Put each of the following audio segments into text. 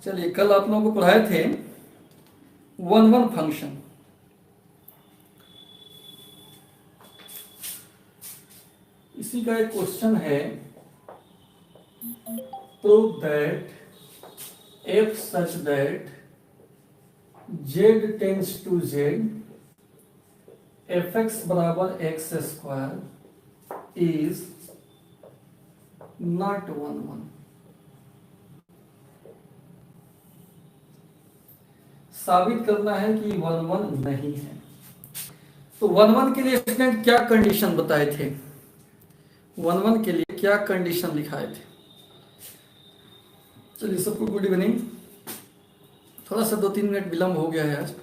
चलिए, कल आप लोगों को पढ़ाए थे वन वन फंक्शन। इसी का एक क्वेश्चन है, prove that F such that z tends to z f x बराबर x square is not one one. साबित करना है कि वन वन नहीं है। तो वन वन के लिए स्टूडेंट क्या कंडीशन बताए थे? वन वन के लिए क्या कंडीशन लिखाए थे? चलिए, सबको गुड इवनिंग। थोड़ा सा 2-3 मिनट विलम्ब हो गया है आज।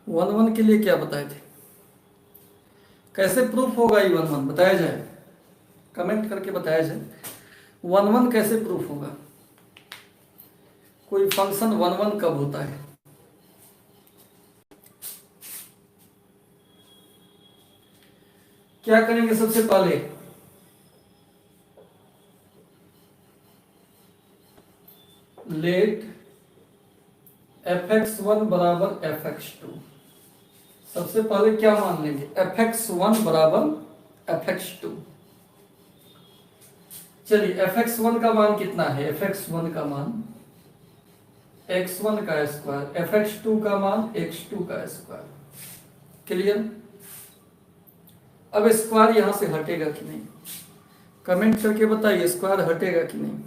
वन वन के लिए क्या बताए थे? कैसे प्रूफ होगा ये वन वन, बताया जाए, कमेंट करके बताया जाए। वन वन कैसे प्रूफ होगा? कोई फंक्शन वन वन कब होता है? क्या करेंगे सबसे पहले? लेट एफ एक्स वन बराबर एफ एक्स टू। सबसे पहले क्या मान लेंगे? एफ एक्स वन बराबर एफ एक्स टू। चलिए, एफ एक्स वन का मान कितना है? एफ एक्स वन का मान एक्स वन का स्क्वायर, एफ एक्स टू का मान एक्स टू का स्क्वायर। क्लियर? अब स्क्वायर यहां से हटेगा कि नहीं? कमेंट करके बताइए, स्क्वायर हटेगा कि नहीं?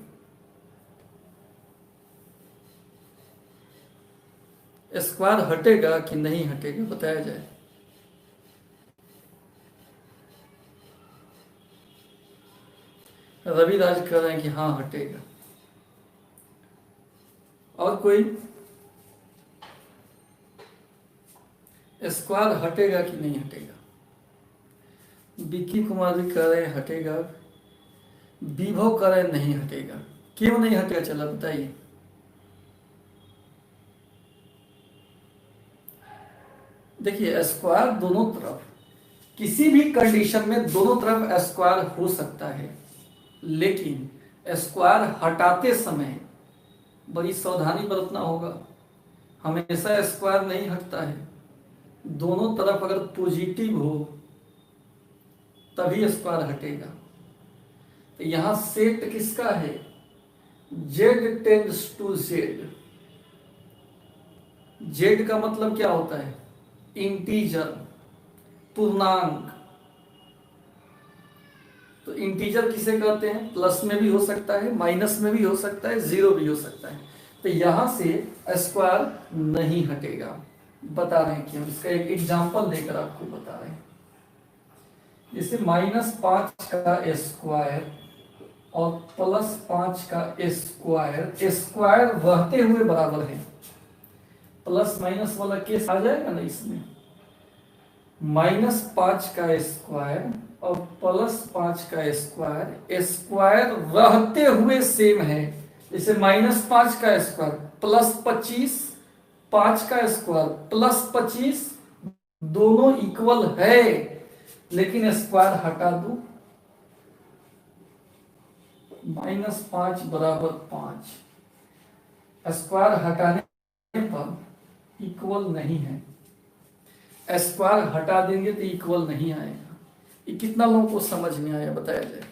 स्क्वायर हटेगा कि नहीं हटेगा, बताया जाए। रविराज कह रहे हैं कि हाँ हटेगा। और कोई? स्क्वायर हटेगा कि नहीं हटेगा? विक्की कुमार भी कह रहे हैं हटेगा। विभव कह रहे हैं नहीं हटेगा। क्यों नहीं हटेगा, चला बताइए। देखिए, स्क्वायर दोनों तरफ, किसी भी कंडीशन में दोनों तरफ स्क्वायर हो सकता है, लेकिन स्क्वायर हटाते समय बड़ी सावधानी बरतना होगा। हमेशा स्क्वायर नहीं हटता है। दोनों तरफ अगर पॉजिटिव हो तभी स्क्वायर हटेगा। तो यहां सेट किसका है? Z tends to Z. Z का मतलब क्या होता है? इंटीजर, पूर्णांक। तो इंटीजर किसे कहते हैं? प्लस में भी हो सकता है, माइनस में भी हो सकता है, जीरो भी हो सकता है। तो यहां से स्क्वायर नहीं हटेगा। बता रहे हैं कि हम इसका एक एग्जांपल देकर आपको बता रहे हैं। जैसे -5 का स्क्वायर और +5 का स्क्वायर, स्क्वायर रहते हुए बराबर है। प्लस माइनस वाला केस आ जाएगा ना इसमें। -5 का स्क्वायर और +5 का स्क्वायर, स्क्वायर रहते हुए सेम है। जैसे -5 का स्क्वायर +25, 5 का स्क्वायर +25, दोनों इक्वल है, लेकिन स्क्वायर हटा दो, -5 बराबर 5, स्क्वायर हटाने पर इक्वल नहीं है। स्क्वायर हटा देंगे तो इक्वल नहीं आएगा। ये कितना लोगों को समझ में आया, बताया जाए।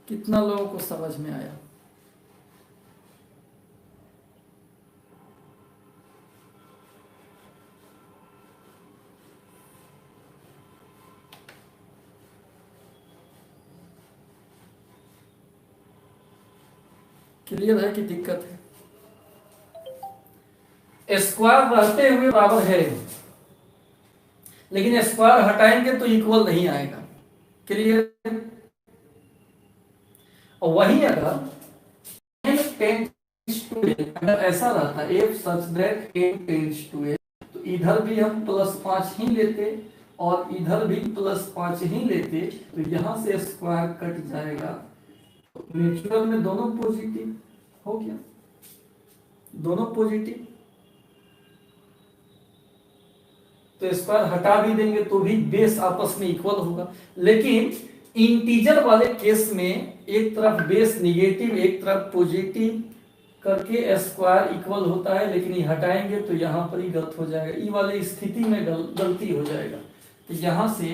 कितना लोगों को समझ में आया? क्लियर है कि दिक्कत है? स्क्वायर रहते हुए बराबर है, लेकिन स्क्वायर हटाएंगे तो इक्वल नहीं आएगा। क्लियर? और वही अगर अगर ऐसा रहता f such that n tends to a, तो इधर भी हम +5 ही लेते और इधर भी +5 ही लेते, तो यहां से स्क्वायर कट जाएगा। तो नेचुरल में दोनों पॉजिटिव हो गया, दोनों पॉजिटिव। तो तो स्क्वायर हटा भी देंगे तो भी बेस आपस में इक्वल होगा। लेकिन इंटीजर वाले केस में एक तरफ बेस निगेटिव एक तरफ पॉजिटिव करके स्क्वायर इक्वल होता है, लेकिन ये हटाएंगे तो यहाँ पर ही गलत हो जाएगा, ई वाले स्थिति में गलती हो जाएगा। तो यहाँ से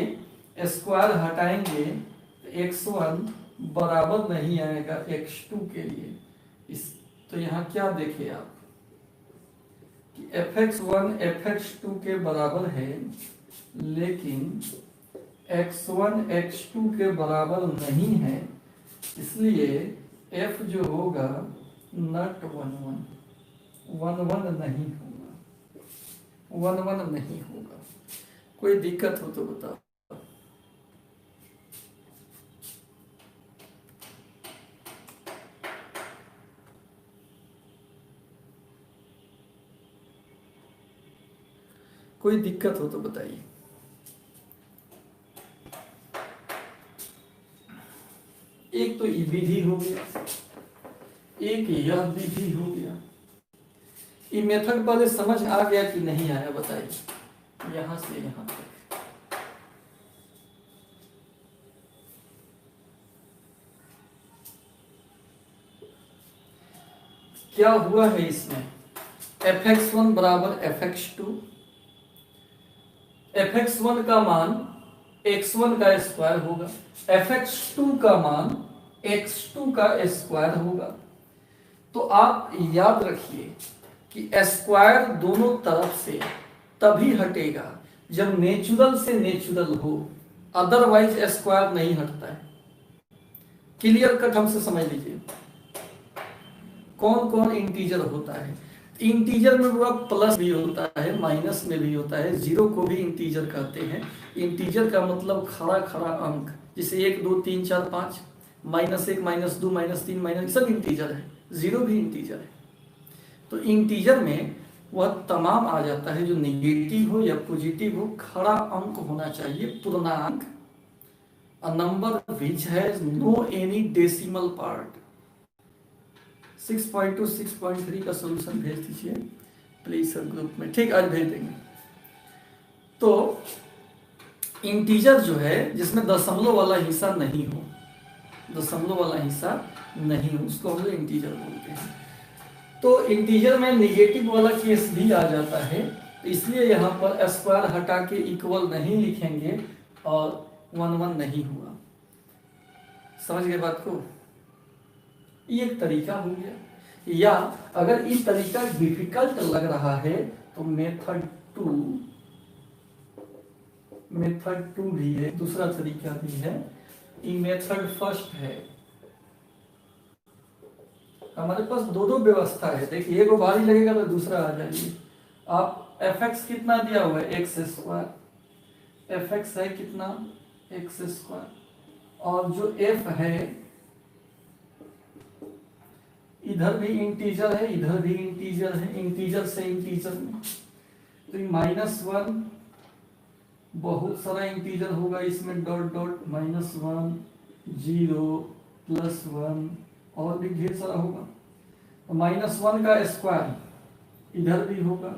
स्क्वायर हटाएंगे तो x1 बराबर नहीं आएगा x2 के लिए। इस तो यहाँ क्या देखे आप कि fx1 fx2 के बराबर है, लेकिन x1 x2 के बराबर नहीं है, इसलिए f जो होगा नॉट 1 1 नहीं होगा, 1 नहीं होगा। कोई दिक्कत हो तो बताओ। कोई दिक्कत हो तो बताइए। एक तो ये विधि हो गया, एक यह विधि हो गया। ये मेथड पहले समझ आ गया कि नहीं आया बताइए। यहां से यहां तक क्या हुआ है इसमें, fx1 बराबर fx2, fx1 का मान x1 का स्क्वायर होगा, fx2 का मान x2 का स्क्वायर होगा। तो आप याद रखिए कि स्क्वायर दोनों तरफ से तभी हटेगा जब नेचुरल से नेचुरल हो, अदरवाइज स्क्वायर नहीं हटता है। क्लियर कट हमसे समझ लीजिए। कौन कौन इंटीजर होता है? इंटीजर में वो प्लस भी होता है, माइनस में भी होता है, जीरो को भी इंटीजर कहते हैं। इंटीजर का मतलब खड़ा खड़ा अंक, जैसे 1 2 3 4 5, -1 -2 -3 माइनस, सब इंटीजर है, जीरो भी इंटीजर है। तो इंटीजर में वह तमाम आ जाता है जो निगेटिव हो या पॉजिटिव हो, खड़ा अंक होना चाहिए, पूर्णांक, a number which has no any decimal part. 6.2 6.3 का सॉल्यूशन भेज दीजिए प्लीज सब ग्रुप में, ठीक, आज भेज देंगे। तो इंटीजर जो है जिसमें दशमलव वाला हिस्सा नहीं हो, दशमलव वाला हिस्सा नहीं हो, उसको हम लोग इंटीजर बोलते हैं। तो इंटीजर में निगेटिव वाला केस भी आ जाता है, तो इसलिए यहाँ पर स्क्वायर हटा के इक्वल नहीं लिखेंगे और 1 1 नहीं हुआ। समझ गए बात को? ये एक तरीका हो गया। या अगर इस तरीका डिफिकल्ट लग रहा है तो मेथड टू भी है, दूसरा तरीका भी है। ये मेथड फर्स्ट है। हमारे पास दो व्यवस्था है। देखिए, एक भारी लगेगा तो दूसरा आ जाइए। आप fx कितना दिया हुआ है, x², fx है कितना, x², और जो f है इधर भी इंटीजर है, इधर भी इंटीजर है, इंटीजर से इंटीजर में, तो ये -1 बहुत सारा इंटीजर होगा, इसमें डॉट डॉट -1 0 +1 और भी ढेर सारा होगा। तो -1 का स्क्वायर इधर भी होगा,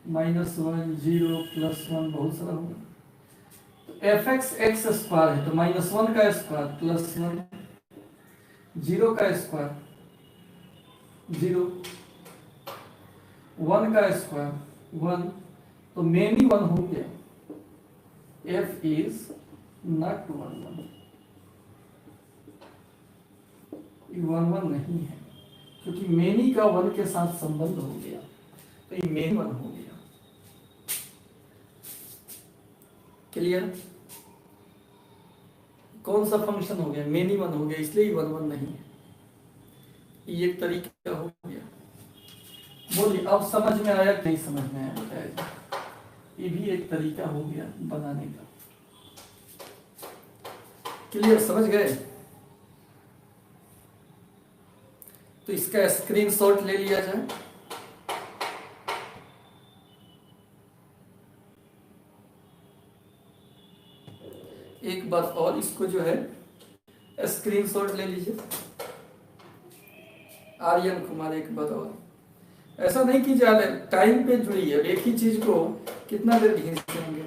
-1 0 +1 बहुत सारा होगा। तो fx x² है, तो -1 का स्क्वायर +1, 0 का स्क्वायर 0, 1 का स्क्वायर 1, तो मेनी 1 हो गया। f इज नॉट 1 1, 1 1 नहीं है, क्योंकि मेनी का 1 के साथ संबंध हो गया, तो ये मेनी 1 हो गया। क्लियर? कौन सा फंक्शन हो गया, मेनी 1 हो गया, इसलिए 1 1 नहीं है। ये एक तरीका हो गया। बोलिए, अब समझ में आया कि नहीं समझ में आया बताइए। ये भी एक तरीका हो गया बनाने का। क्लियर? समझ गए? तो इसका स्क्रीनशॉट ले लिया जाए। एक बात और, इसको जो है स्क्रीनशॉट ले लीजिए। आर्यन कुमार, एक बात और, ऐसा नहीं कि ज्यादा टाइम पे जुड़िए, एक ही चीज को कितना देर घिस देंगे।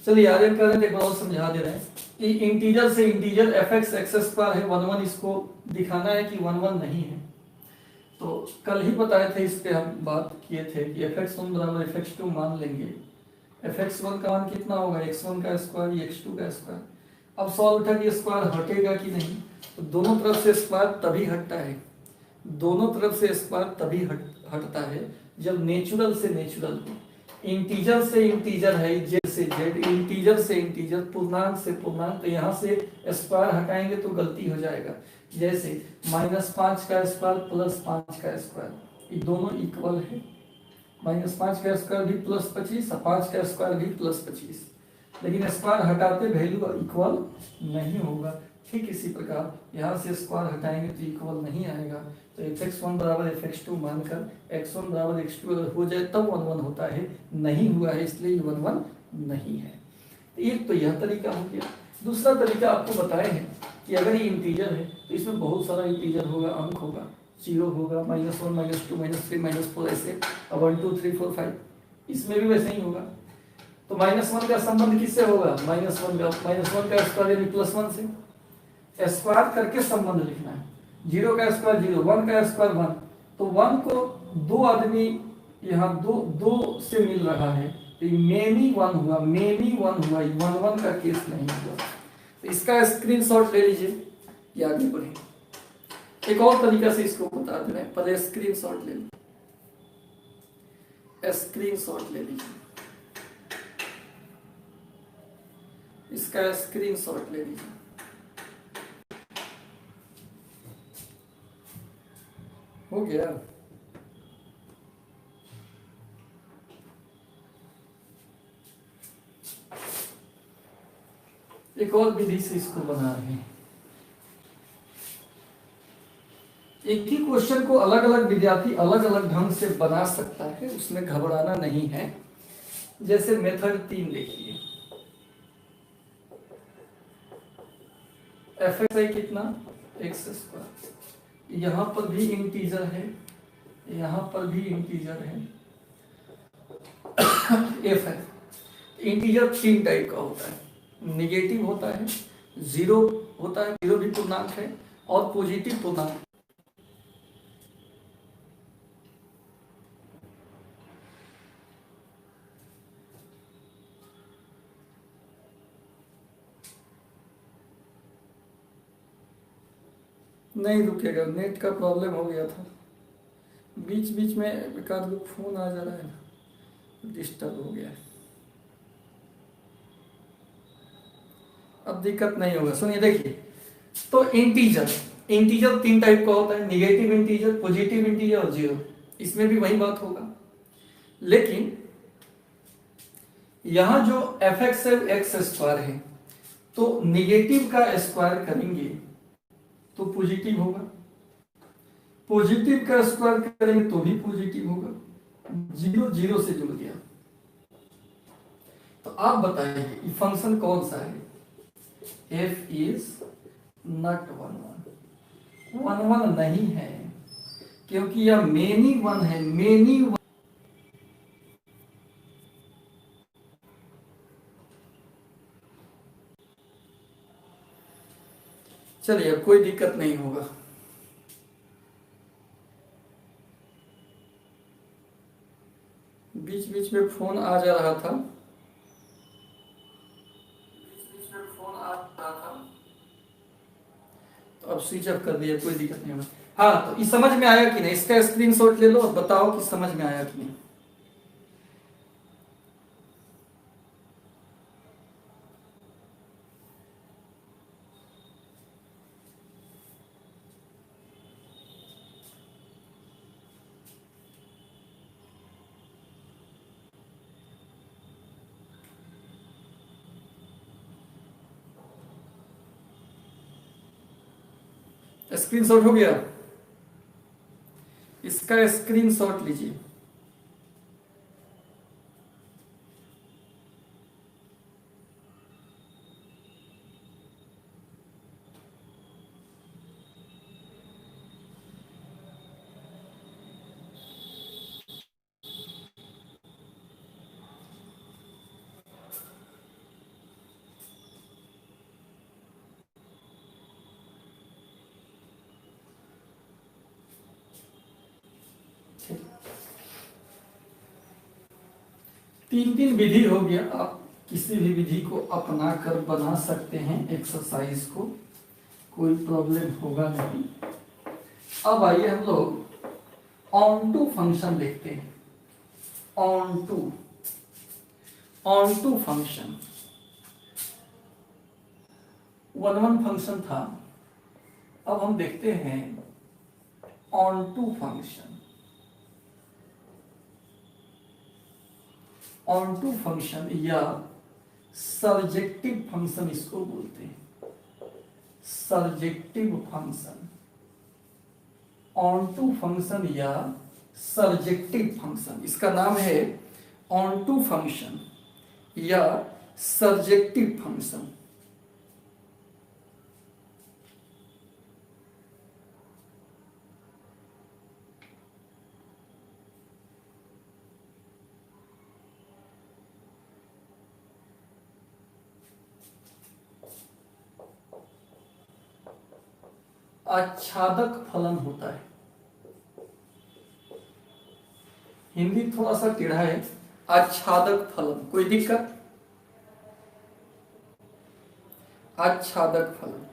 चलिए आगे कर रहे थे, एक बार और समझा दे रहे हैं कि इंटीजर से integer F x x square है 1 1, इसको दिखाना है कि 1 1 नहीं है। तो कल ही बताए थे, इस पे हम बात किए थे कि एफ एक्स वन बराबर एफ एक्स टू मान लेंगे। एफ एक्स वन का मान कितना होगा, एक्स वन का स्क्वायर एक्स टू का स्क्वायर। अब सवाल उठा कि स्क्वायर हटेगा कि नहीं, तो दोनों तरफ से स्क्वायर तभी हटता है, दोनों तरफ से स्क्वायर तभी हटता है जब नेचुरल से नेचुरल हो। इंटीजर से इंटीजर है जेड से जेड, इंटीजर से इंटीजर, पूर्णांक से पूर्णांक, तो यहाँ से स्क्वायर हटाएंगे तो गलती हो जाएगा। जैसे -5 का स्क्वायर प्लस 5 का स्क्वायर, ये दोनों इक्वल है। -5 का स्क्वायर भी प्लस 25 और 5 का स्क्वायर भी प्लस 25, लेकिन स्क्वायर हटाते वैल्यू इक्वल नहीं होगा। ठीक इसी प्रकार यहाँ से स्क्वायर हटाएंगे तो इक्वल नहीं आएगा। तो fx1 बराबर fx2 मानकर x1 बराबर x2 अगर हो जाए तब 1 1 होता है, नहीं हुआ है इसलिए 1 1 नहीं है। एक तो यह तरीका हो गया। दूसरा तरीका आपको बताए हैं कि अगर ये इंटीजर है तो इसमें बहुत सारा इंटीजर होगा, अंक होगा, 0 होगा, -1 -2 -3 -4 ऐसे, 1 2 3 4 5, इसमें भी वैसे ही होगा। तो -1 का संबंध किससे होगा, -1 का स्क्वायर यानी +1 से, स्क्वायर करके संबंध लिखना है। 0 का स्क्वायर 0, 1 का स्क्वायर 1, तो 1 को दो आदमी यहाँ दो से मिल रहा है, तो मेनी 1 हुआ, मेनी 1 हुआ, 1 1 का केस नहीं हुआ। तो इसका स्क्रीनशॉट ले लीजिए, ये आगे बढ़े। एक और तरीका से इसको बता दे रहे हैं, पहले स्क्रीनशॉट ले लीजिए, स्क्रीनशॉट ले लीजिए, इसका स्क्रीनशॉट ले लीजिए। हो गया। एक और विधि से इसको बना रहे हैं। एक ही क्वेश्चन को अलग अलग विद्यार्थी अलग अलग ढंग से बना सकता है, उसमें घबराना नहीं है। जैसे मेथड 3 देखिए, एफ एक्स आई कितना, एक्स स्क्वायर, यहाँ पर भी इंटीजर है, यहाँ पर भी इंटीजर है, एफ है। इंटीजर 3 टाइप का होता है, निगेटिव होता है, 0 होता है, 0 भी पूर्णांक है, और पॉजिटिव पूर्णांक। नहीं रुकेगा, नेट का प्रॉब्लम हो गया था, बीच बीच में एक आध फोन आ जा रहा है ना, डिस्टर्ब हो गया है। अब दिक्कत नहीं होगा, सुनिए देखिए। तो इंटीजर 3 टाइप का होता है, निगेटिव इंटीजर, पॉजिटिव इंटीजर और 0। इसमें भी वही बात होगा, लेकिन यहां जो एफ एक्स एक्स स्क्वायर है, तो निगेटिव का स्क्वायर करेंगे तो पॉजिटिव होगा, पॉजिटिव का स्क्वायर करेंगे तो भी पॉजिटिव होगा, 0 0 से जुड़ गया। तो आप बताइए ये फंक्शन कौन सा है, f इज नॉट 1 1 नहीं है, क्योंकि यह मेनी 1 है, मेनी 1। चलिए अब कोई दिक्कत नहीं होगा। बीच बीच में फोन आ जा रहा था, तो अब स्विच ऑफ कर दिया, कोई दिक्कत नहीं होगा। हाँ, तो ये समझ में आया कि नहीं, इसका स्क्रीनशॉट ले लो और बताओ कि समझ में आया कि नहीं। स्क्रीनशॉट हो गया, इसका स्क्रीनशॉट लीजिए। तीन तीन विधि हो गया, आप किसी भी विधि को अपना कर बना सकते हैं एक्सरसाइज को, कोई प्रॉब्लम होगा नहीं। अब आइए हम लोग ऑन टू फंक्शन देखते हैं। ऑन टू फंक्शन 1 फंक्शन था, अब हम देखते हैं onto function. Onto function या सर्जेक्टिव फंक्शन इसको बोलते हैं, surjective function. Onto function या सर्जेक्टिव फंक्शन, इसका नाम है ऑन टू फंक्शन या सर्जेक्टिव फंक्शन। आच्छादक फलन होता है, हिंदी थोड़ा सा टेढ़ा है। आच्छादक फलन, कोई दिक्कत? आच्छादक फलन।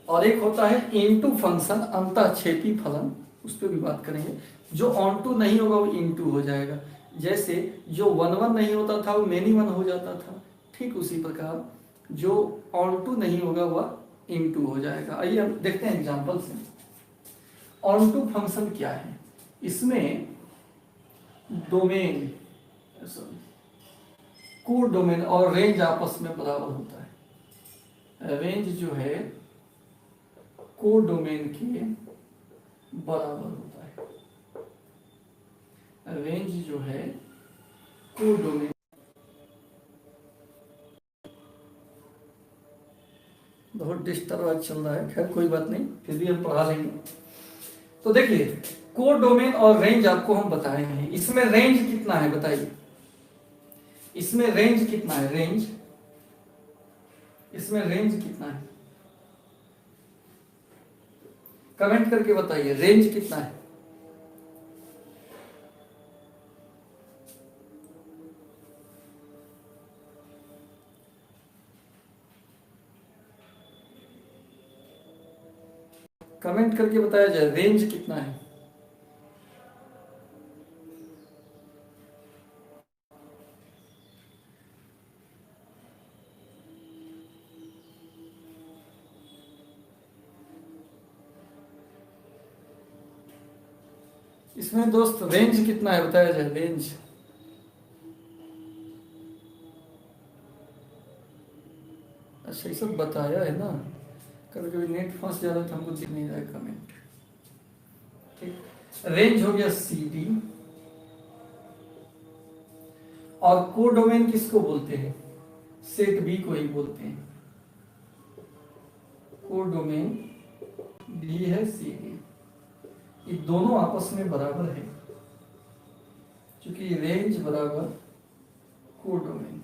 और एक होता है इनटू फंक्शन, अंतःक्षेपी फलन, उस पर भी बात करेंगे। जो ऑन टू नहीं होगा वो इनटू हो जाएगा, जैसे जो 1 नहीं होता था वो मेनी वन हो जाता था, ठीक उसी प्रकार जो ऑन टू नहीं होगा वह इनटू हो जाएगा। आइए हम देखते हैं एग्जांपल से। ऑन टू फंक्शन क्या है? इसमें डोमेन, को डोमेन और रेंज आपस में बराबर होता है। रेंज जो है को डोमेन के बराबर होता है। रेंज जो है को डोमेन, बहुत डिस्टर्ब चल रहा है, खैर कोई बात नहीं, फिर भी हम पढ़ा लेंगे। तो देखिए को डोमेन और रेंज आपको हम बताए हैं। इसमें रेंज कितना है बताइए, इसमें रेंज कितना है? रेंज, इसमें रेंज कितना है? कमेंट करके बताइए रेंज कितना है। कमेंट करके बताया जाए रेंज कितना है। इसमें दोस्त रेंज कितना है बताया जाए, रेंज। अच्छा ये सब बताया है ना, कभी कभी नेट फंस जा रहा है तो हमको दिख नहीं रहा है कमेंट। ठीक, रेंज हो गया CD। और को डोमेन किसको बोलते हैं? सेट बी को ही बोलते हैं। को डोमेन B है CD, ये दोनों आपस में बराबर है, क्योंकि रेंज बराबर को डोमेन,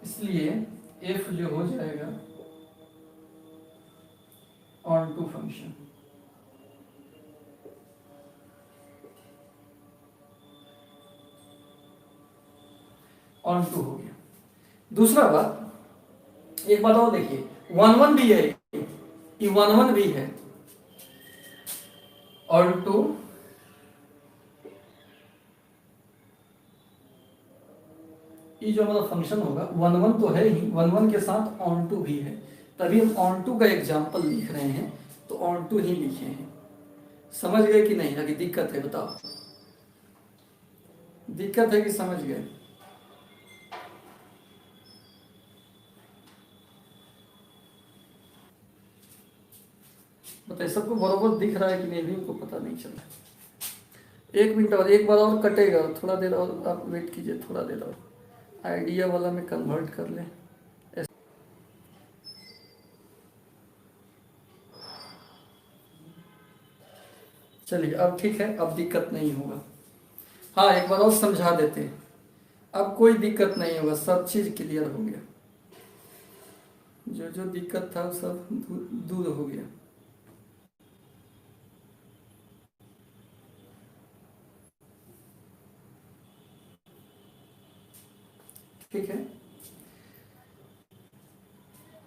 इसलिए F जो हो जाएगा onto function. Onto हो गया। दूसरा बात, एक बात और देखिए, 1 भी है, ये 1 भी है। ऑन टू ये जो हमारा फंक्शन होगा 1 तो है ही, 1 के साथ ऑन टू भी है, तभी हम ऑन टू का एग्जाम्पल लिख रहे हैं, तो ऑन टू ही लिखे हैं। समझ गए कि नहीं? आगे दिक्कत है बताओ, दिक्कत है कि समझ गए? बताइए सबको बरोबर दिख रहा है कि नहीं, भी उनको पता नहीं चल रहा। 1 मिनट और, एक बार और कटेगा, थोड़ा देर और आप वेट कीजिए, थोड़ा देर और आइडिया वाला में कन्वर्ट कर लें। चलिए अब ठीक है, अब दिक्कत नहीं होगा। हाँ एक बार और समझा देते हैं, अब कोई दिक्कत नहीं होगा, सब चीज क्लियर हो गया, जो जो दिक्कत था सब दूर हो गया। ठीक है,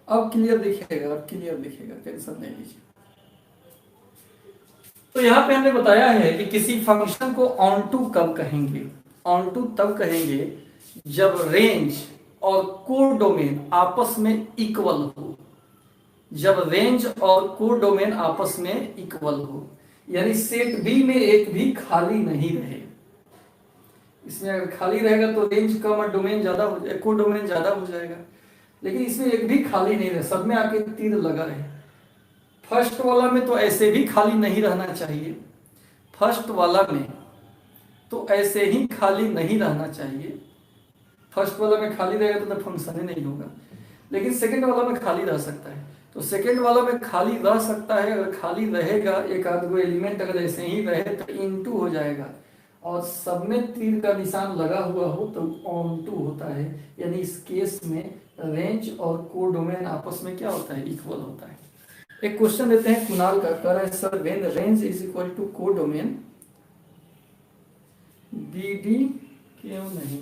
अब क्लियर दिखेगा, अब क्लियर दिखेगा, टेंशन नहीं लीजिए। तो यहाँ पे हमने बताया है कि किसी फंक्शन को ऑन टू कब कहेंगे, ऑन टू तब कहेंगे जब रेंज और कोडोमेन आपस में इक्वल हो, जब रेंज और कोडोमेन आपस में इक्वल हो, यानी सेट बी में एक भी खाली नहीं रहे। इसमें अगर खाली रहेगा तो रेंज कम और डोमेन ज्यादा हो जाएगा, कोडोमेन ज्यादा हो जाएगा, लेकिन इसमें एक भी खाली नहीं रहे, सब में आके तीर लगा रहे। फर्स्ट वाला में तो ऐसे भी खाली नहीं रहना चाहिए, फर्स्ट वाला में तो ऐसे ही खाली नहीं रहना चाहिए, फर्स्ट वाला में खाली रहेगा तो फंक्शन ही नहीं होगा, लेकिन सेकंड वाला में खाली रह सकता है। तो सेकंड वाला में खाली रह सकता है, अगर खाली रहेगा एक आध गो एलिमेंट अगर ऐसे ही रहे तो इनटू हो जाएगा, और सब में तीर का निशान लगा हुआ हो तो ऑन टू होता है, यानी इस केस में रेंज और कोडोमेन आपस में क्या होता है, इक्वल होता है। एक क्वेश्चन देते हैं कुणाल का, कह रहा है sir when range is equal to codomain बीडी क्यों नहीं,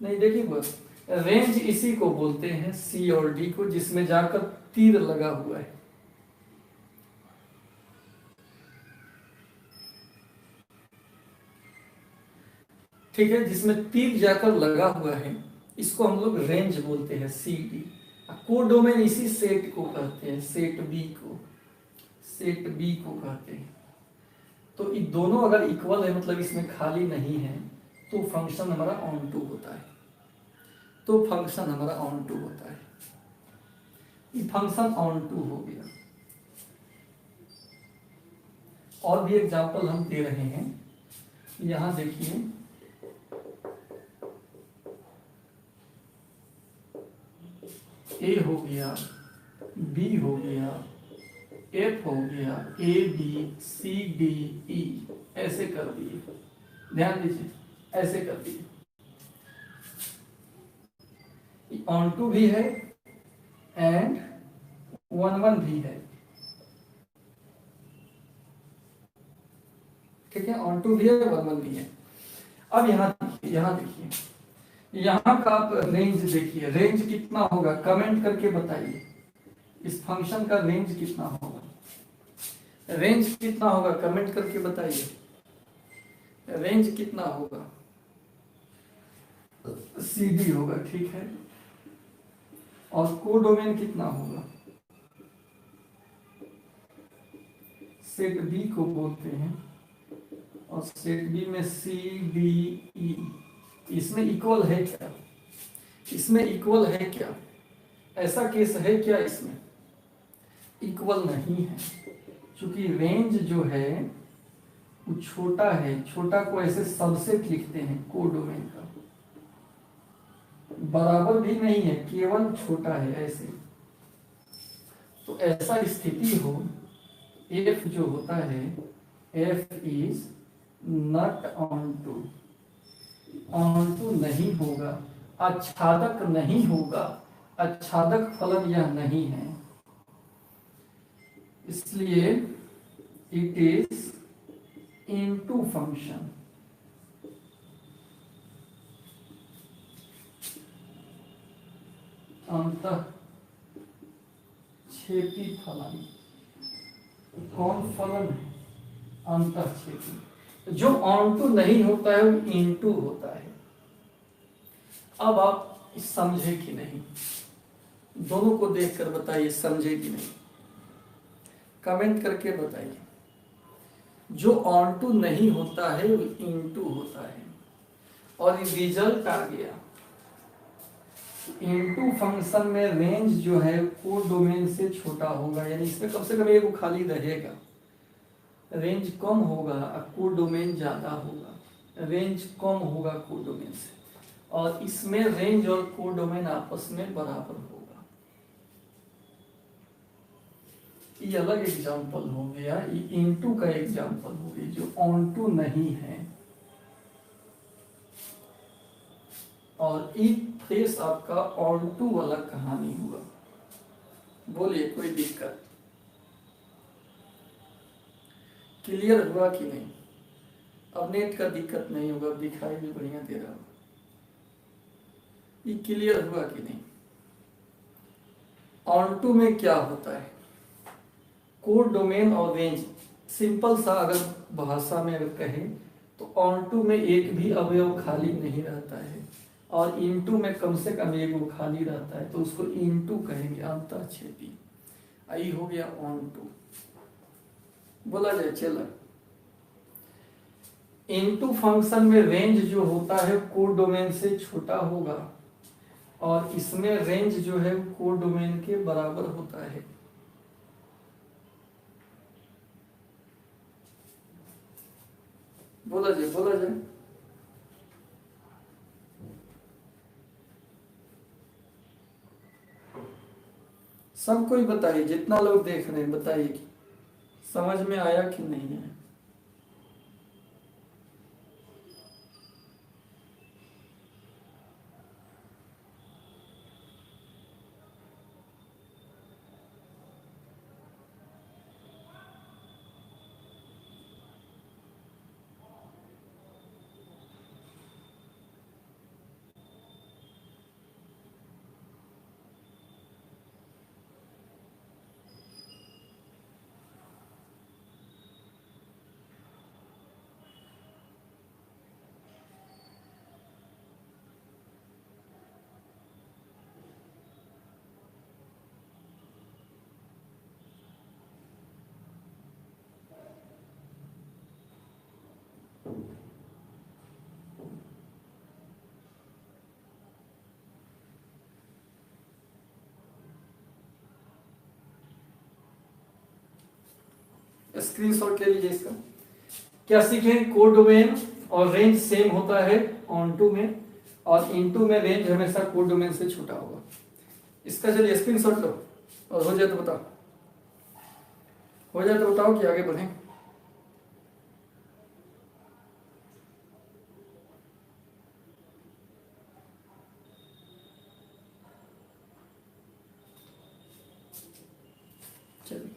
नहीं देखिए बस रेंज इसी को बोलते हैं सी और डी को, जिसमें जाकर तीर लगा हुआ है। ठीक है, जिसमें तीर जाकर लगा हुआ है इसको हम लोग रेंज बोलते हैं, सी डी। कोडोमेन इसी सेट को कहते हैं, सेट बी को, सेट बी को कहते हैं। तो ये दोनों अगर इक्वल है, मतलब इसमें खाली नहीं है, तो फंक्शन हमारा ऑन टू होता है, तो फंक्शन हमारा ऑन टू होता है। ये फंक्शन ऑन टू हो गया। और भी एग्जांपल हम दे रहे हैं, यहां देखिए, ए हो गया, बी हो गया, एफ हो गया, ए बी सी डी ई, ऐसे कर दिए, ध्यान दीजिए, ऐसे कर दिए। ऑन टू भी है एंड 1 1 भी है, ठीक है, ऑन टू भी है 1 1 भी है। अब यहाँ देखिए, यहाँ देखिए, यहाँ का आप रेंज देखिए, रेंज कितना होगा कमेंट करके बताइए, इस फंक्शन का रेंज कितना होगा, रेंज कितना होगा कमेंट करके बताइए, रेंज कितना होगा, सीडी होगा, ठीक है, और कोडोमेन कितना होगा, सेट बी को बोलते हैं, और सेट बी में सी डी ई, इसमें इक्वल है क्या, इसमें इक्वल है क्या, ऐसा केस है क्या, इसमें इक्वल नहीं है, क्योंकि रेंज जो है वो छोटा है, छोटा को ऐसे सबसेट लिखते हैं कोडोमेन का, बराबर भी नहीं है, केवल छोटा है ऐसे। तो ऐसा स्थिति हो, एफ जो होता है, F is not onto, onto नहीं होगा, आच्छादक नहीं होगा, आच्छादक फलन यह नहीं है, इसलिए इट इज इनटू फंक्शन। अंतः छेदी फलन, कौन फलन है, अंतः छेदी। जो ऑन टू नहीं होता है वो इनटू होता है। अब आप समझे कि नहीं, दोनों को देखकर बताइए समझे कि नहीं, कमेंट करके बताइए। जो ऑन टू नहीं होता है वो इनटू होता है, और ये रिजल्ट आ गया। इनटू फंक्शन में रेंज जो है कोडोमेन से छोटा होगा, यानी इसमें कम से कम एक खाली रहेगा, रेंज कम होगा कोडोमेन ज्यादा होगा, रेंज कम होगा कोडोमेन से, और इसमें रेंज और कोडोमेन आपस में बराबर होगा। ये अलग एग्जांपल हो गया, ये इनटू का एग्जांपल हो गया, जो ऑन टू नहीं है। और एक फेस आपका ऑन टू वाला कहानी हुआ, बोलिए कोई दिक्कत, क्लियर हुआ कि नहीं? अब नेट का दिक्कत नहीं होगा, दिखाई भी बढ़िया दे रहा होगा। ये क्लियर हुआ कि नहीं? ऑन टू में क्या होता है? कोड डोमेन और रेंज, सिंपल सा अगर भाषा में अगर कहें तो ऑन टू में एक भी अवयव खाली नहीं रहता है, और इनटू में कम से कम एक वो खाली रहता है, तो उसको इनटू कहेंगे, अंतरछेदी। आई हो गया ऑन टू। बोला जाए चलो, इनटू फंक्शन में रेंज जो होता है कोड डोमेन से छोटा होगा, और इसमें रेंज जो है कोड डोमेन के बराबर होता है। बोला जाए, बोला जाए। सबको ही बताइए, जितना लोग देख रहे हैं बताइए कि समझ में आया कि नहीं है। स्क्रीनशॉट ले लीजिए इसका। क्या सीखें? कोड डोमेन और रेंज सेम होता है ऑन टू में, और इनटू में रेंज हमेशा कोड डोमेन से छोटा होगा। इसका चलिए स्क्रीनशॉट लो, और हो जाए तो बताओ, हो जाए तो बताओ कि आगे बढ़ें। चलिए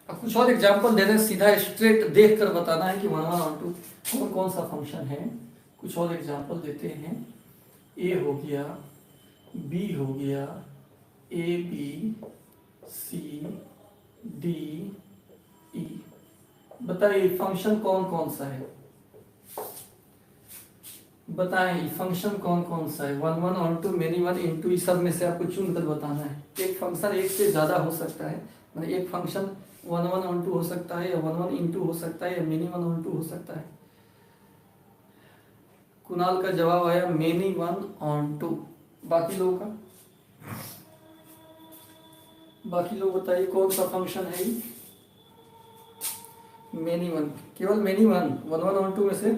अब कुछ और एग्जांपल दे रहे हैं, सीधा स्ट्रेट देख कर बताना है कि वन वन ऑन टू कौन कौन सा फंक्शन है। कुछ और एग्जांपल देते हैं। ए हो गया, बी हो गया, ए बी सी डी ई। बताइए फंक्शन कौन कौन सा है? बताएं फंक्शन कौन कौन सा है? One one onto, many one, into, इस सब में से आपको चुन कर बताना है। एक फंक्शन एक से ज्यादा हो सकता है, मतलब एक function one one onto हो सकता है, या वन वन इंटू हो सकता है, या मेनी वन ऑन टू हो सकता है। कुणाल का जवाब आया मेनी वन ऑन टू। बाकी लोगों का, बाकी लोग बताइए कौन सा फंक्शन है ये? मेनी वन, केवल many one, one one onto में से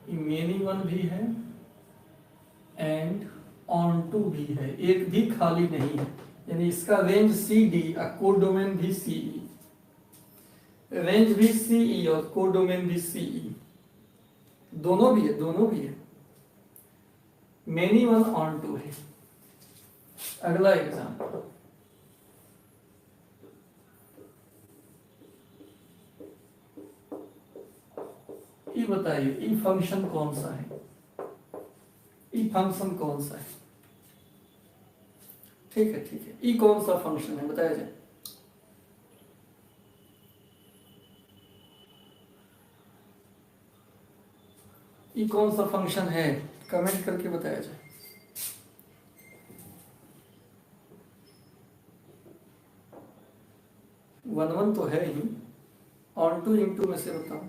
मेनी वन भी है एंड ऑन टू भी है, एक भी खाली नहीं है। यानी इसका रेंज सी डी और कोड डोमेन भी सीई, रेंज भी सीई और कोड डोमेन भी सीई, दोनों भी है, दोनों भी है। मेनी वन ऑन टू है। अगला एग्जाम्पल, ये बताइए ई फंक्शन कौन सा है? ई फंक्शन कौन सा है? ठीक है, ठीक है, ई कौन सा फंक्शन है बताया जाए। ई कौन सा फंक्शन है? कमेंट करके बताया जाए। वन वन तो है ही, ऑन टू इंटू में से बताओ।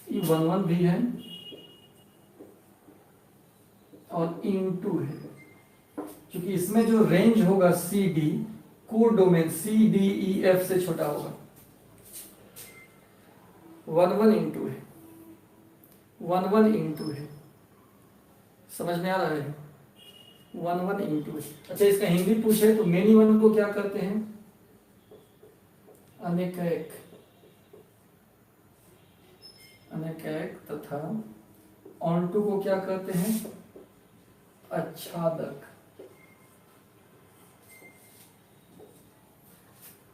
ये वन वन भी है क्योंकि इसमें जो रेंज होगा C D, codomain C D E F से छोटा होगा। 1 1 इंटू है, 1 1 इंटू है, समझ में आ रहा है? 1 1 इंटू है। अच्छा, इसका हिंदी पूछे तो मेनी वन को क्या कहते हैं? अनेकैक, अनेकैक। तथा ऑन्टू को क्या कहते हैं? आच्छादक।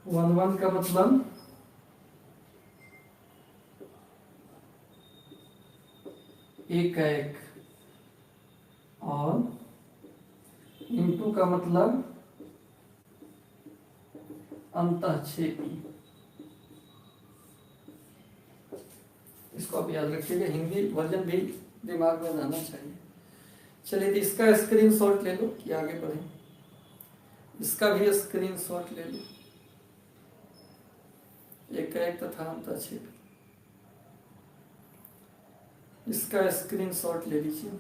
1 1 का मतलब एक एक, और इंटू का मतलब अंतःक्षेपी। इसको आप याद रखिएगा, हिंदी वर्जन भी दिमाग में रहना चाहिए। चलिए, तो इसका स्क्रीनशॉट ले लो कि आगे बढ़े। इसका भी स्क्रीनशॉट ले लो, एक एक तथा अंतःक्षेपी। इसका स्क्रीनशॉट ले लीजिए।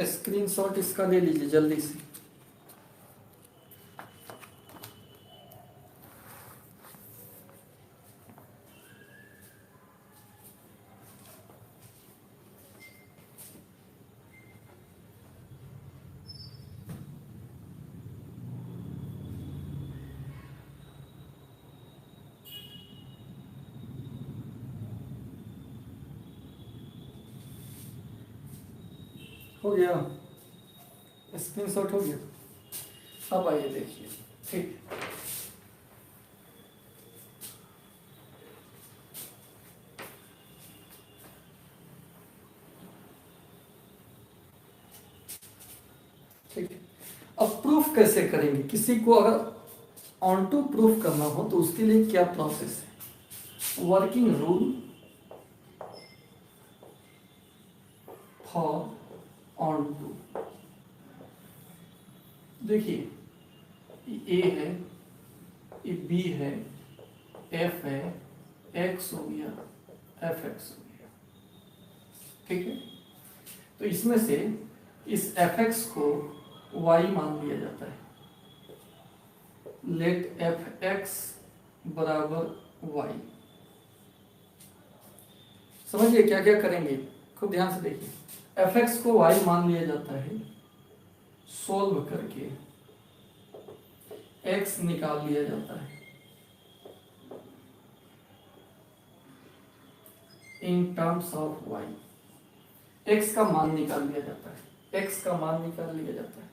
स्क्रीनशॉट इसका ले लीजिए जल्दी से। हो गया, स्क्रीनशॉट हो गया। अब आइए देखिए, ठीक। ठीक है, अब प्रूफ कैसे करेंगे? किसी को अगर ऑन्टू प्रूफ करना हो तो उसके लिए क्या प्रोसेस है? Working rule for onto. देखिए, ए है, ये बी है, एफ है, एक्स हो गया, एफ एक्स हो गया। ठीक है, तो इसमें से इस एफ एक्स को वाई मान लिया जाता है। लेट एफ एक्स बराबर वाई। समझिए क्या क्या करेंगे, खूब ध्यान से देखिए। एफ एक्स को वाई मान लिया जाता है, सोल्व करके एक्स निकाल लिया जाता है in terms of Y. X का मान निकाल लिया जाता है, एक्स का मान निकाल लिया जाता है,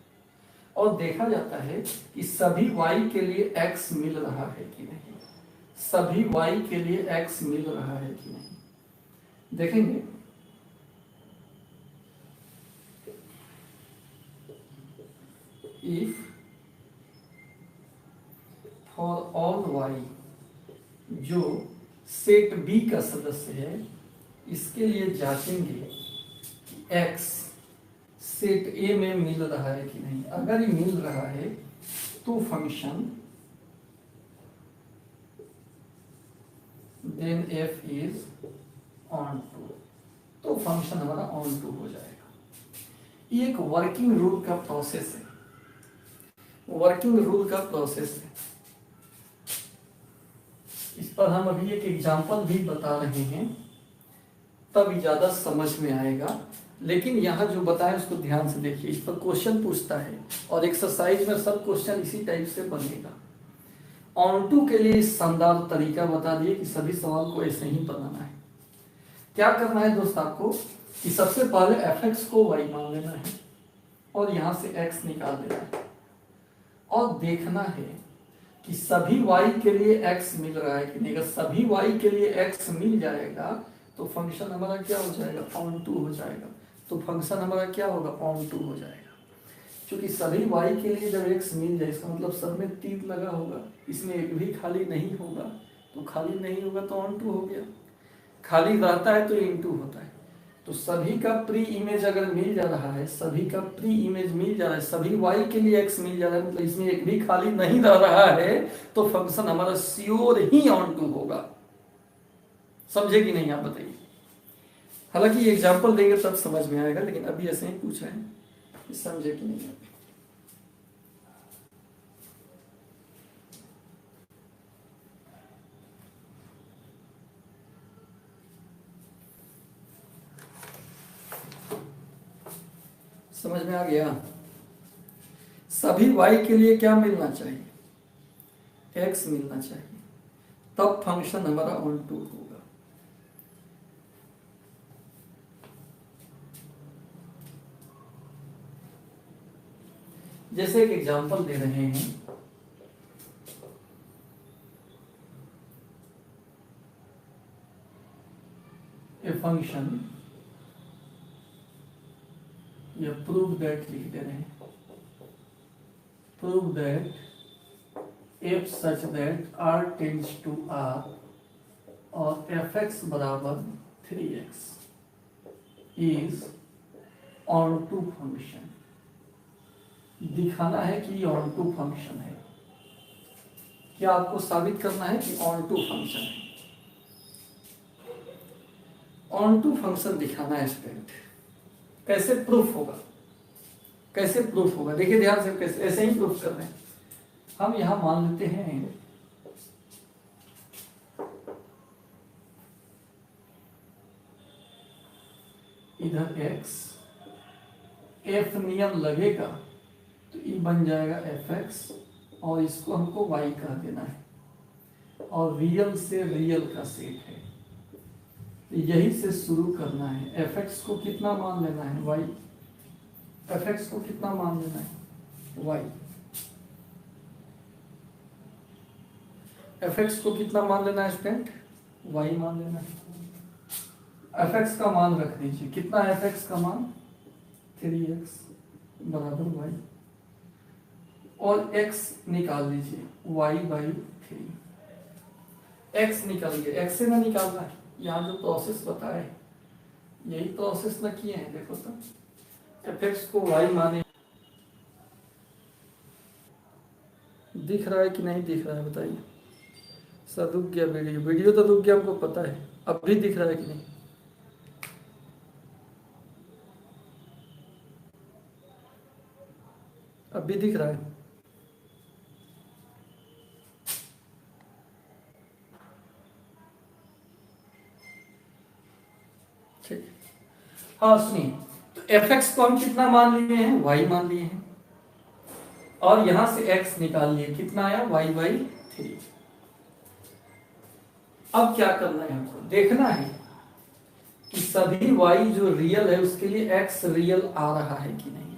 और देखा जाता है कि सभी वाई के लिए एक्स मिल रहा है कि नहीं, सभी वाई के लिए एक्स मिल रहा है कि नहीं। देखेंगे, इफ फॉर ऑल वाई, जो सेट बी का सदस्य है, इसके लिए जांचेंगे कि एक्स सेट ए में मिल रहा है कि नहीं। अगर ये मिल रहा है तो function then F is onto, तो फंक्शन हमारा ऑन टू हो जाएगा। ये एक वर्किंग रूल का प्रोसेस है, वर्किंग रूल का प्रोसेस है। इस पर हम अभी एक एग्जांपल भी बता रहे हैं, तब ज्यादा समझ में आएगा। लेकिन यहाँ जो बताएं उसको ध्यान से देखिए, इस पर क्वेश्चन पूछता है और एक्सरसाइज में सब क्वेश्चन इसी टाइप से बनेगा। ऑनटू के लिए शानदार तरीका बता दिए कि सभी सवाल को ऐसे ही बनाना है। क्या करना है दोस्त आपको कि सबसे पहले एफ एक्स को वाई मान लेना है और यहाँ से एक्स निकाल देना है, और देखना है कि सभी वाई के लिए एक्स मिल रहा है कि नहीं। अगर सभी वाई के लिए एक्स मिल जाएगा तो फंक्शन हमारा क्या हो जाएगा, ऑन टू हो जाएगा। तो फंक्शन हमारा क्या होगा, ऑन टू हो जाएगा। क्योंकि सभी वाई के लिए जब एक्स मिल जाए, इसका मतलब सब में तीर लगा होगा, इसमें एक भी खाली नहीं होगा, तो खाली नहीं होगा तो ऑन टू हो गया। खाली रहता है तो ये इंटू होता है। तो सभी का प्री इमेज अगर मिल जा रहा है, सभी का प्री इमेज मिल जा रहा है, सभी वाई के लिए एक्स मिल जा रहा है, मतलब इसमें एक भी खाली नहीं रह रहा है, तो फंक्शन हमारा श्योर ही ऑन टू होगा। समझे कि नहीं आप बताइए। हालांकि एग्जाम्पल देंगे तब समझ में आएगा, लेकिन अभी ऐसे ही पूछ रहे हैं, समझे कि नहीं आप। समझ में आ गया। सभी y के लिए क्या मिलना चाहिए, x मिलना चाहिए, तब फंक्शन हमारा ऑन टू होगा। जैसे एक एग्जांपल दे रहे हैं, ए फंक्शन, या प्रूव दैट लिख दे रहे हैं, prove that F such that r tends to r और fx बराबर 3x is onto function. दिखाना है कि ऑन टू फंक्शन है। क्या आपको साबित करना है कि ऑन टू फंक्शन है? ऑन टू फंक्शन दिखाना है स्टूडेंट। कैसे प्रूफ होगा, कैसे प्रूफ होगा? देखिए ध्यान से, कैसे ऐसे ही प्रूफ कर रहे हैं हम। यहां मान लेते हैं इधर x, f नियम लगेगा तो ये बन जाएगा fx, और इसको हमको y कह देना है, और रियल से रियल का सेट है, यही से शुरू करना है। fx को कितना मान लेना है, y, fx को कितना मान लेना है, y, fx को कितना मान लेना है स्टूडेंट, y मान लेना है। fx का मान रख दीजिए, कितना है fx का मान, 3x बराबर y, और x निकाल दीजिए, y/3। x निकाल गया, x से ना निकालना है, यहाँ जो प्रोसेस बताए यही प्रोसेस ना किए हैं। देखो तो fx को y माने, दिख रहा है कि नहीं दिख रहा है बताइए। सर रुक गया वीडियो, वीडियो तो रुक गया, हमको पता है। अब भी दिख रहा है कि नहीं? अब भी दिख रहा है? ठीक, हाँ सुनिए, तो fx को हम कितना मान लिए हैं, y मान लिए हैं, और यहां से x निकाल लिए, कितना आया, y/3। अब क्या करना है हमको, देखना है कि सभी y जो रियल है उसके लिए x रियल आ रहा है कि नहीं,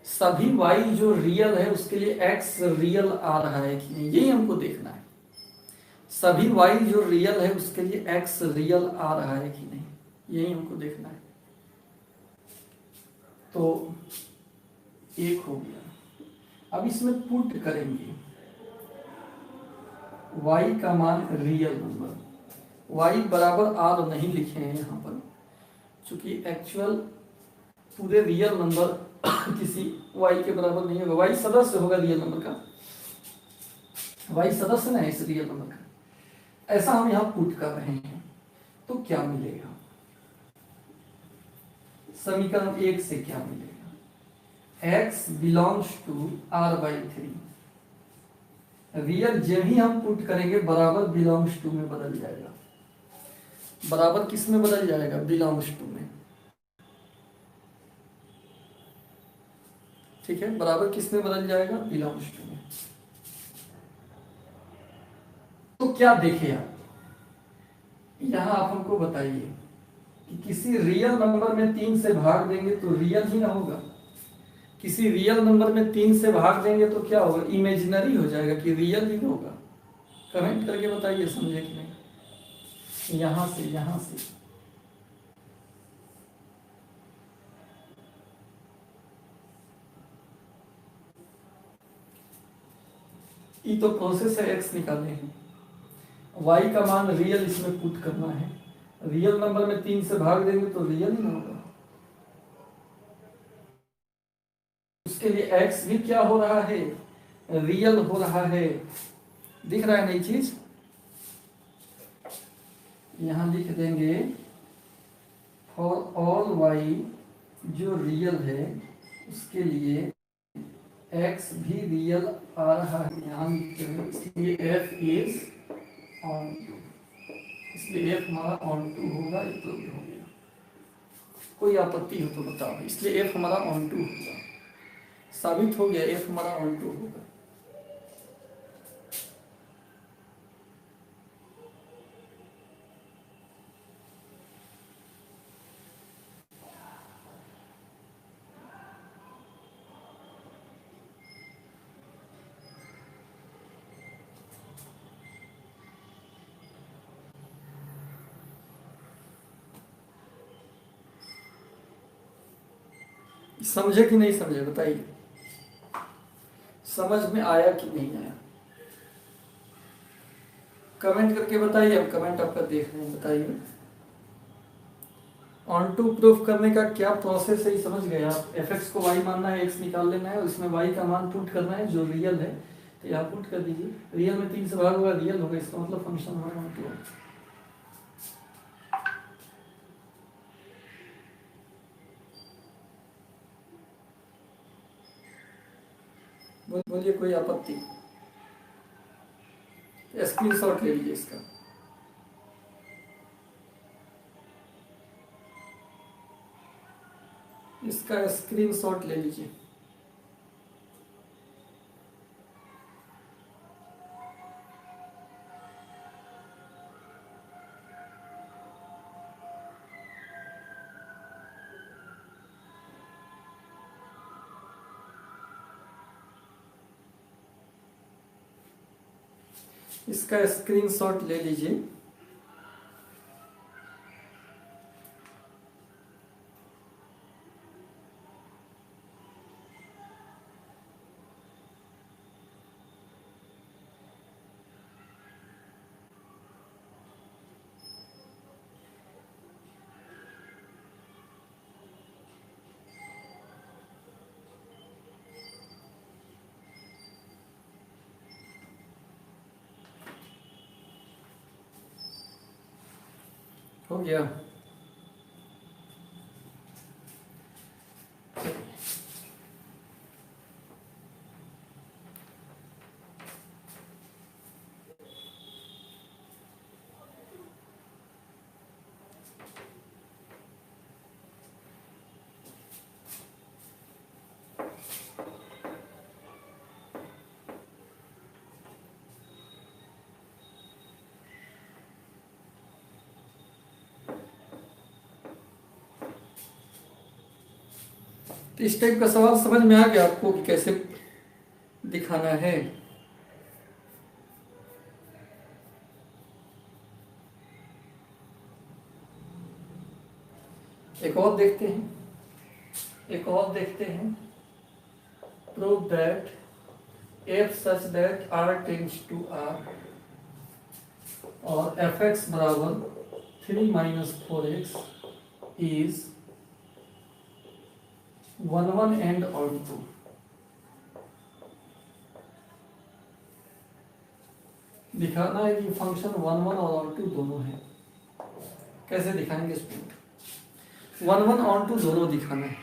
सभी y जो रियल है उसके लिए x रियल आ रहा है कि नहीं, यही हमको देखना है। सभी y जो रियल है उसके लिए x रियल आ रहा है कि नहीं, यही हमको देखना है। तो एक हो गया। अब इसमें पुट करेंगे y का मान रियल नंबर, y बराबर r नहीं लिखे हैं यहाँ पर, चूंकि एक्चुअल पूरे रियल नंबर किसी y के बराबर नहीं होगा। y सदस्य होगा रियल नंबर का, y सदस्य ना है इस रियल नंबर का। ऐसा हम यहाँ पुट कर रहे हैं, तो क्या मिलेगा, समीकरण 1 से क्या मिलेगा, x belongs to r/3। Real जब ही हम पुट करेंगे बराबर बिलोंग्स टू में बदल जाएगा। बराबर किस में बदल जाएगा, बिलोंग्स टू में। ठीक है, बराबर किस में बदल जाएगा, बिलोंग्स टू में। तो क्या देखे आप, यहां आप हमको बताइए कि किसी रियल नंबर में 3 से भाग देंगे तो रियल ही ना होगा, किसी रियल नंबर में 3 से भाग देंगे तो क्या होगा, इमेजिनरी हो जाएगा कि रियल ही होगा। कमेंट करके बताइए, समझे कि नहीं। यहां से ये तो प्रोसेस है, x निकालने हैं, y का मान रियल इसमें पुट करना है, रियल नंबर में 3 से भाग देंगे तो रियल ही ना होगा। उसके लिए x भी क्या हो रहा है, रियल हो रहा है। दिख रहा है नई चीज, यहां लिख देंगे फॉर ऑल y जो रियल है उसके लिए x भी रियल आ रहा है, यहाँ लिखते हैं। इसलिए f इज ऑन टू, इसलिए f हमारा ऑन टू होगा, ये प्रूव हो गया। कोई आपत्ति हो तो बताओ, इसलिए f हमारा ऑन टू होगा, साबित हो गया f हमारा ऑन टू होगा। समझे कि नहीं समझे बताइए, समझ में आया कि नहीं आया, कमेंट करके बताइए। अब कमेंट आपका देख रहे हैं, बताइए ऑन टू प्रूफ करने का क्या प्रोसेस है, समझ गए आप। fx को y मानना है, x निकाल लेना है, उसमें y का मान पुट करना है जो रियल है, तो यहाँ पुट कर दीजिए। रियल में 3 से भाग होगा, रियल होगा, इसका मतलब फंक्शन हमारा ऑन टू है। बोलिए कोई आपत्ति, स्क्रीनशॉट ले लीजिए इसका। इसका स्क्रीनशॉट ले लीजिए। इसका स्क्रीनशॉट ले लीजिए। हो गया। तो इस टाइप का सवाल समझ में आ गया आपको कि कैसे दिखाना है। एक और देखते हैं, prove that f such that r tends to r और fx बराबर 3 minus 4x is 1 1 and onto. दिखाना है कि फंक्शन 1 1 और ऑन टू दोनों है। कैसे दिखाएंगे इसको, 1 1 ऑन टू दोनों दिखाना है।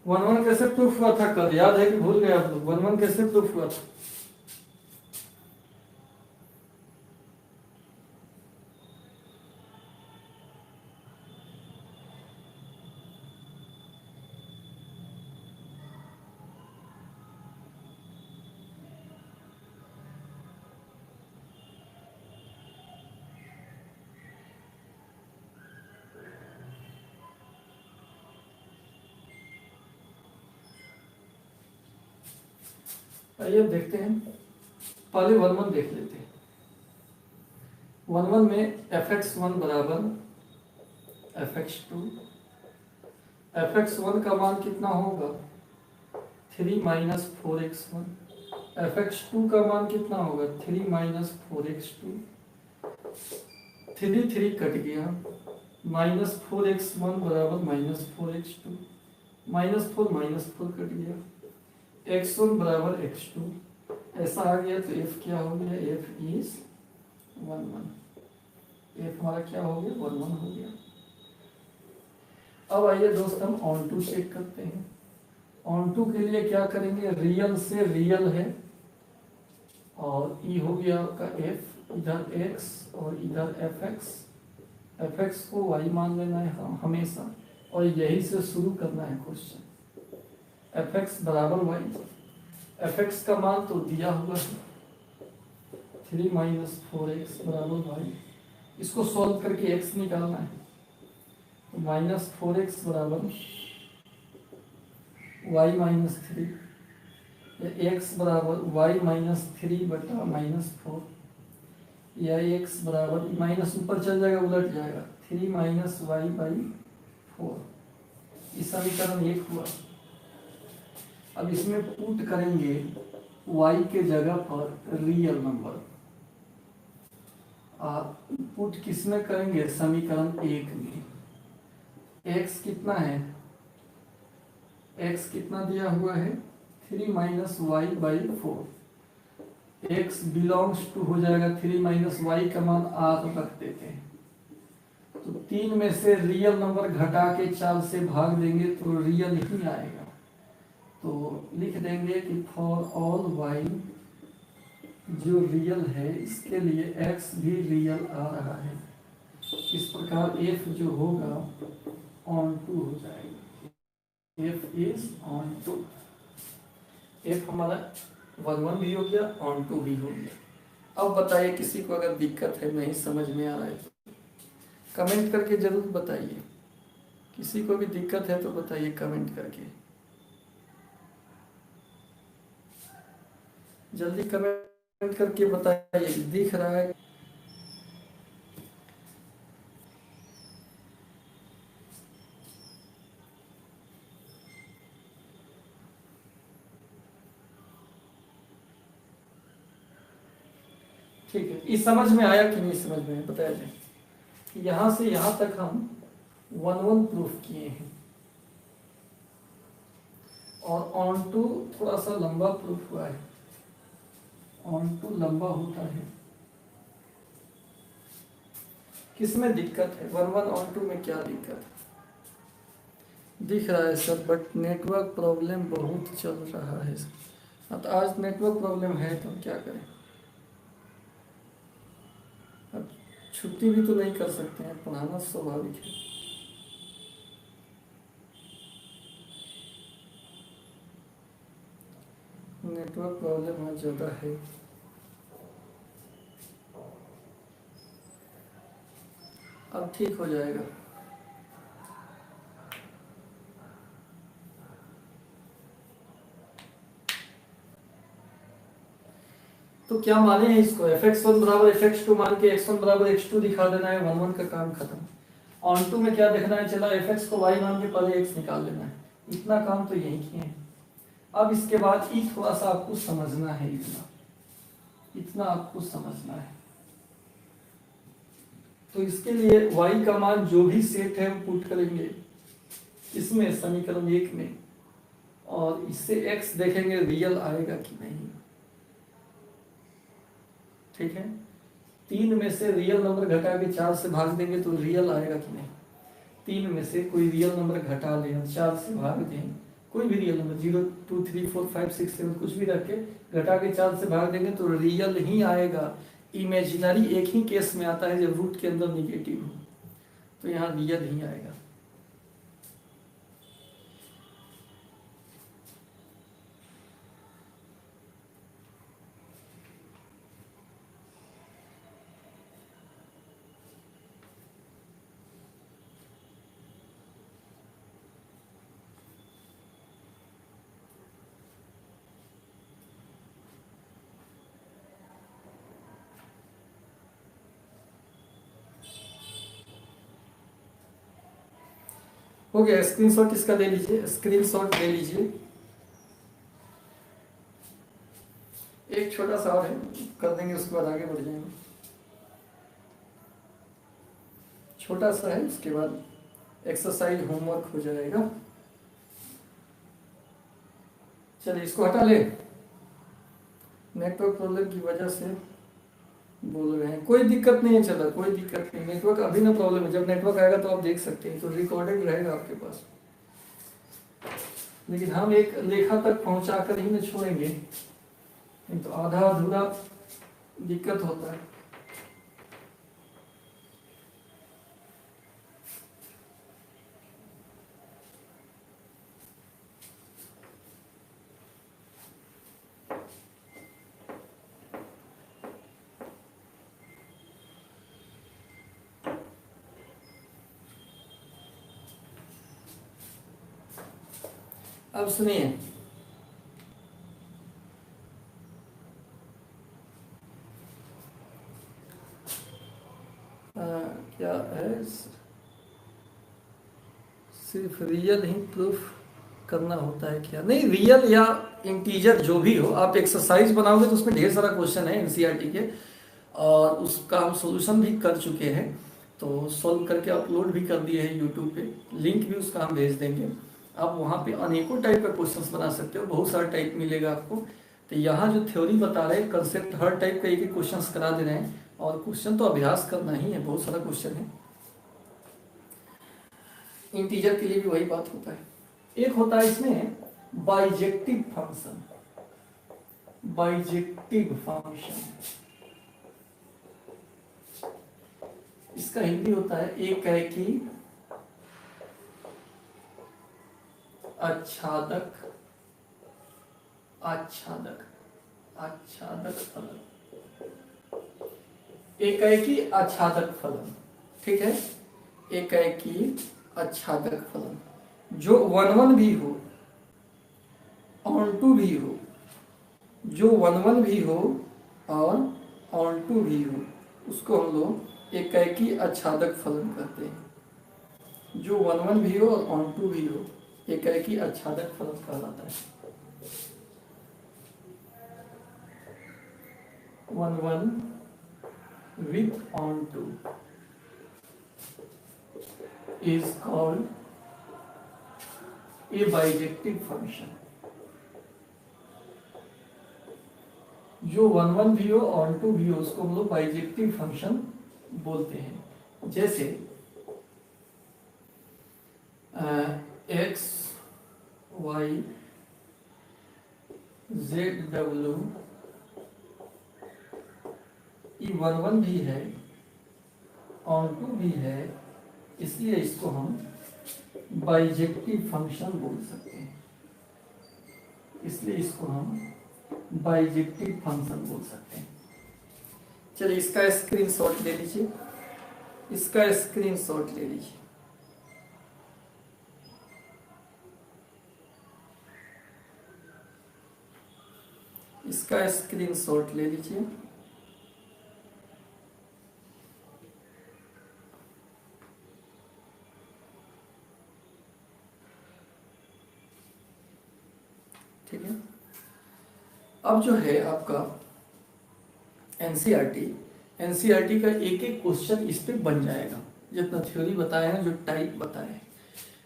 वन वन कैसे प्रूफ हुआ था कल, याद है कि भूल गए आप लोग? 1 1 कैसे प्रूफ हुआ था? आइए अब देखते हैं, पहले 1 1 देख लेते हैं। 1 1 में fx1 बराबर fx2 fx1 का मान कितना होगा 3 माइनस 4x1। fx2 का मान कितना होगा 3 माइनस 4x2। 3 3 कट गया, माइनस 4x1 बराबर माइनस 4x2, माइनस 4 कट गया, x1 बराबर x2। ऐसा आ गया तो f क्या हो गया, f इज 1 1। f हमारा क्या हो गया 1 1 हो गया। अब आइए दोस्त हम ऑन टू चेक करते हैं। ऑन टू के लिए क्या करेंगे, रियल से रियल है और ई हो गया आपका f, इधर x और इधर fx को y मान लेना है हमेशा, और यही से शुरू करना है क्वेश्चन। fx बराबर y, fx का मान तो दिया हुआ है 3 माइनस 4x बराबर y। इसको सॉल्व करके x निकालना है, तो माइनस 4x बराबर y माइनस 3, x बराबर y माइनस 3 बटा माइनस 4, या x बराबर माइनस ऊपर चल जाएगा उलट जाएगा 3 माइनस वाई बाई 4। इस समीकरण 1 हुआ। अब इसमें पुट करेंगे y के जगह पर रियल नंबर, पुट किसमें करेंगे समीकरण 1 में। x कितना है, x कितना दिया हुआ है 3 minus Y by 4। x belongs to हो जाएगा 3 माइनस वाई का मान r रख देते हैं, तो 3 में से रियल नंबर घटा के 4 से भाग देंगे तो रियल ही आएगा। तो लिख देंगे कि फॉर ऑल y जो रियल है इसके लिए x भी रियल आ रहा है। इस प्रकार f जो होगा ऑन टू हो जाएगा, f is onto. f हमारा 1 1 भी हो गया, ऑन टू भी हो गया। अब बताइए किसी को अगर दिक्कत है, नहीं समझ में आ रहा है तो कमेंट करके जरूर बताइए। किसी को भी दिक्कत है तो बताइए कमेंट करके, जल्दी कमेंट करके बताइए। दिख रहा है ठीक है। इस समझ में आया कि नहीं समझ में बताया जाए। यहां से यहां तक हम 1 1 प्रूफ किए हैं, और ऑन टू थोड़ा सा लंबा प्रूफ हुआ है। ऑन टू लंबा होता है, किसमें दिक्कत है 1 1 ऑन टू में क्या दिक्कत है। दिख रहा है सर, बट नेटवर्क प्रॉब्लम बहुत चल रहा है सर। तो आज नेटवर्क प्रॉब्लम है तो क्या करें, अब छुट्टी भी तो नहीं कर सकते हैं, पढ़ाना स्वाभाविक है। नेटवर्क प्रॉब्लम आज ज़्यादा है। अब ठीक हो जाएगा। तो क्या माने हैं इसको, fx1 बराबर fx2 मान के x1 बराबर x2 दिखा देना है, 1 1 का काम खत्म। ऑन टू में क्या देखना है, चला fx को y मान के पहले x निकाल लेना है। इतना काम तो यही किए हैं। अब इसके बाद ई थोड़ा सा आपको समझना है, इतना आपको समझना है। तो इसके लिए y का मान जो भी सेट है हम पुट करेंगे इसमें समीकरण 1 में, और इससे x देखेंगे रियल आएगा कि नहीं। ठीक है, 3 में से रियल नंबर घटा के 4 से भाग देंगे तो रियल आएगा कि नहीं। 3 में से कोई रियल नंबर घटा ले, 4 से भाग दें, कोई भी रियल नंबर 0 2 3 4 5 6 7 कुछ भी रख के घटा के 4 से भाग देंगे तो रियल ही आएगा। इमेजिनरी एक ही केस में आता है जब रूट के अंदर निगेटिव हो, तो यहाँ रियल ही आएगा। हो गया, स्क्रीनशॉट इसका ले लीजिए, स्क्रीनशॉट ले लीजिए। एक छोटा सा और है, कर देंगे उसके बाद आगे बढ़ जाएंगे। छोटा सा है, उसके बाद एक्सरसाइज होमवर्क हो जाएगा। चलिए इसको हटा ले, नेटवर्क प्रॉब्लम की वजह से बोल रहे हैं। कोई दिक्कत नहीं है, चलो कोई दिक्कत नहीं, नेटवर्क अभी ना प्रॉब्लम है, जब नेटवर्क आएगा तो आप देख सकते हैं, तो रिकॉर्डेड रहेगा आपके पास। लेकिन हम एक लेखा तक पहुंचा कर ही न छोड़ेंगे, नहीं तो आधा अधूरा दिक्कत होता है। अब सुनिए, क्या है, सिर्फ रियल ही प्रूफ करना होता है क्या? नहीं, रियल या इंटीजर जो भी हो, आप एक्सरसाइज बनाओगे तो उसमें ढेर सारा क्वेश्चन है एनसीईआरटी के, और उसका हम सॉल्यूशन भी कर चुके हैं, तो सॉल्व करके अपलोड भी कर दिए हैं यूट्यूब पे, लिंक भी उसका हम भेज देंगे। आप वहाँ पे अनेकों टाइप का क्वेश्चंस बना सकते हो, बहुत सारा टाइप मिलेगा आपको। तो यहाँ जो थ्योरी बता रहे हैं, कंसेप्ट हर टाइप का एक एक क्वेश्चंस करा दे रहे हैं, और क्वेश्चन तो अभ्यास करना ही है, बहुत सारा क्वेश्चन है। इंटीजर के लिए भी वही बात होता है। एक होता है इसमें बाइजेक्टिव फंक्शन, बाइजेक्टिव फंक्शन, इसका हिंदी होता है एकाएकी आच्छादक, आच्छादक, आच्छादक फलन, एकाएकी आच्छादक फलन, ठीक है। एकाएकी आच्छादक फलन जो 1 भी हो, ऑन टू भी हो, जो 1 भी हो और ऑन टू भी हो, उसको हम लोग एकाएकी आच्छादक फलन कहते हैं। जो 1 भी हो और ऑन टू भी हो, एकाएकी आच्छादक फलन कहलाता है। 1 with on to is called a bijective function। जो 1 भी हो ऑन टू भी हो, उसको हम लोग बाइजेक्टिव फंक्शन बोलते हैं। जैसे एक्स वाई जेड डब्ल्यू, ये 1 भी है, ऑन टू भी है, इसलिए इसको हम बाइजेक्टिव फंक्शन बोल सकते हैं। इसलिए इसको हम बाइजेक्टिव फंक्शन बोल सकते हैं। चलिए इसका स्क्रीनशॉट ले लीजिए, इसका स्क्रीनशॉट ले लीजिए। इसका स्क्रीनशॉट ले लीजिए। ठीक है। अब जो है आपका एनसीईआरटी का एक एक क्वेश्चन इस पे बन जाएगा, जितना थ्योरी बताया है, जो टाइप बताया है।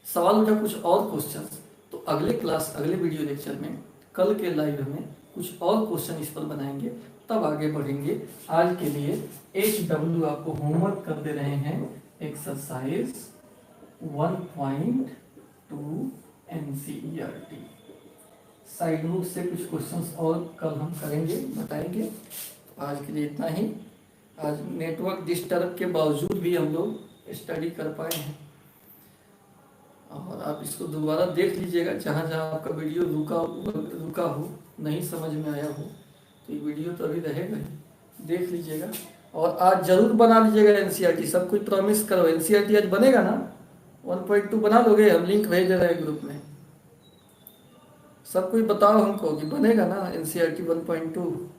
सवाल उठा कुछ और क्वेश्चन, तो अगले क्लास, अगले वीडियो लेक्चर में, कल के लाइव में कुछ और क्वेश्चन इस पर बनाएंगे, तब आगे बढ़ेंगे। आज के लिए HW आपको होमवर्क कर दे रहे हैं, एक्सरसाइज 1.2 एनसीईआरटी। साइड बुक से कुछ क्वेश्चंस और कल हम करेंगे, बताएंगे। आज के लिए इतना ही। आज नेटवर्क डिस्टर्ब के बावजूद भी हम लोग स्टडी कर पाए हैं, और आप इसको दोबारा देख लीजिएगा, जहाँ जहाँ आपका वीडियो रुका हो, नहीं समझ में आया हो, तो ये वीडियो तो अभी रहेगा ही, देख लीजिएगा। और आज जरूर बना लीजिएगा एनसीईआरटी। सब कुछ प्रॉमिस करो, एनसीईआरटी आज बनेगा ना? 1.2 बना लोगे? हम लिंक भेज दे रहे हैं ग्रुप में, सब कुछ बताओ हमको कि बनेगा ना एनसीईआरटी 1.2।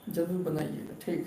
जरूर बनाइएगा, ठीक।